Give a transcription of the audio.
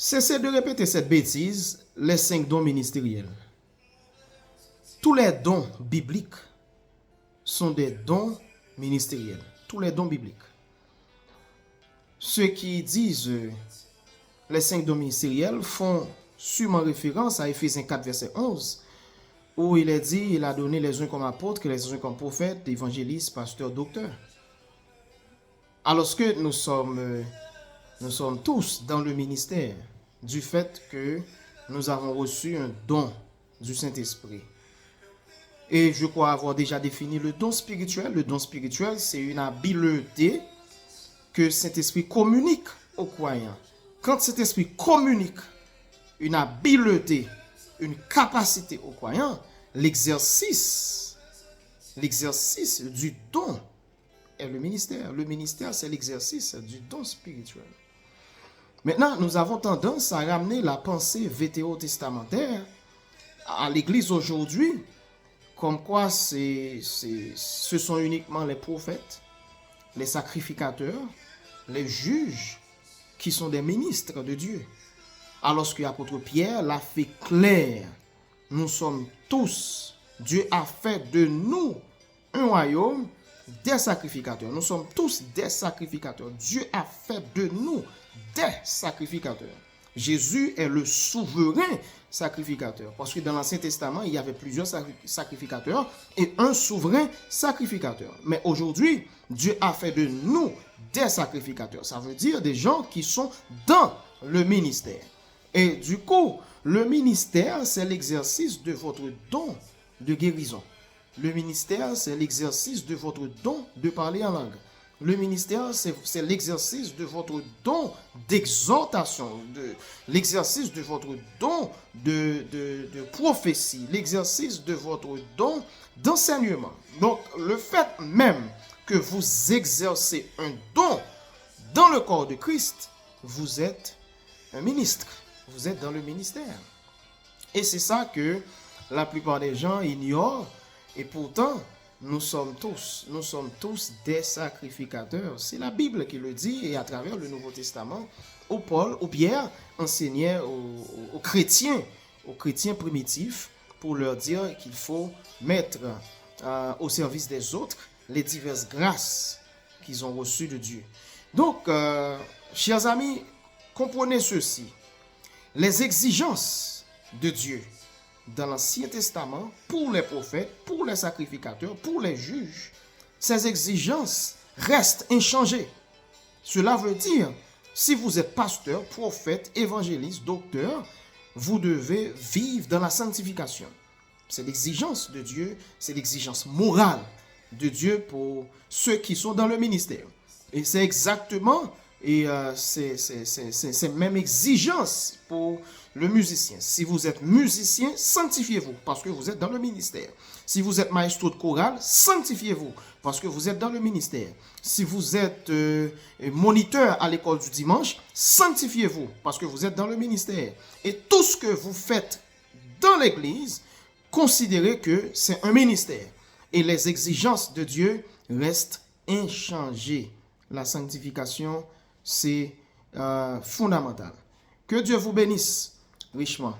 Cessez de répéter cette bêtise, les 5 dons ministériels. Tous les dons bibliques sont des dons ministériels. Tous les dons bibliques. Ceux qui disent les 5 dons ministériels font sûrement référence à Éphésiens 4, verset 11, où il est dit, il a donné les uns comme apôtres, les uns comme prophètes, évangélistes, pasteurs, docteurs. Alors que nous sommes tous dans le ministère du fait que nous avons reçu un don du Saint-Esprit. Et je crois avoir déjà défini le don spirituel. Le don spirituel, c'est une habileté que Saint-Esprit communique aux croyants. Quand Saint-Esprit communique une habileté, une capacité aux croyants, l'exercice du don est le ministère. Le ministère, c'est l'exercice du don spirituel. Maintenant, nous avons tendance à ramener la pensée vétérotestamentaire à l'Église aujourd'hui, comme quoi ce sont uniquement les prophètes, les sacrificateurs, les juges qui sont des ministres de Dieu. Alors que l'apôtre Pierre l'a fait clair, nous sommes tous, Dieu a fait de nous un royaume des sacrificateurs. Nous sommes tous des sacrificateurs. Dieu a fait de nous des sacrificateurs. Jésus est le souverain sacrificateur. Parce que dans l'Ancien Testament, il y avait plusieurs sacrificateurs et un souverain sacrificateur. Mais aujourd'hui, Dieu a fait de nous des sacrificateurs. Ça veut dire des gens qui sont dans le ministère. Et du coup, le ministère, c'est l'exercice de votre don de guérison. Le ministère, c'est l'exercice de votre don de parler en langue. Le ministère, c'est l'exercice de votre don d'exhortation, l'exercice de votre don de prophétie, l'exercice de votre don d'enseignement. Donc, le fait même que vous exercez un don dans le corps de Christ, vous êtes un ministre. Vous êtes dans le ministère. Et c'est ça que la plupart des gens ignorent. Et pourtant, nous sommes tous des sacrificateurs. C'est la Bible qui le dit, et à travers le Nouveau Testament, où Pierre enseignait aux chrétiens primitifs, pour leur dire qu'il faut mettre au service des autres les diverses grâces qu'ils ont reçues de Dieu. Donc, chers amis, comprenez ceci. Les exigences de Dieu dans l'Ancien Testament, pour les prophètes, pour les sacrificateurs, pour les juges, ces exigences restent inchangées. Cela veut dire, si vous êtes pasteur, prophète, évangéliste, docteur, vous devez vivre dans la sanctification. C'est l'exigence de Dieu, c'est l'exigence morale de Dieu pour ceux qui sont dans le ministère. Et c'est exactement, c'est même exigence pour le musicien. Si vous êtes musicien, sanctifiez-vous parce que vous êtes dans le ministère. Si vous êtes maestro de chorale, sanctifiez-vous parce que vous êtes dans le ministère. Si vous êtes moniteur à l'école du dimanche, sanctifiez-vous parce que vous êtes dans le ministère. Et tout ce que vous faites dans l'église, considérez que c'est un ministère. Et les exigences de Dieu restent inchangées. La sanctification, c'est fondamental. Que Dieu vous bénisse richement.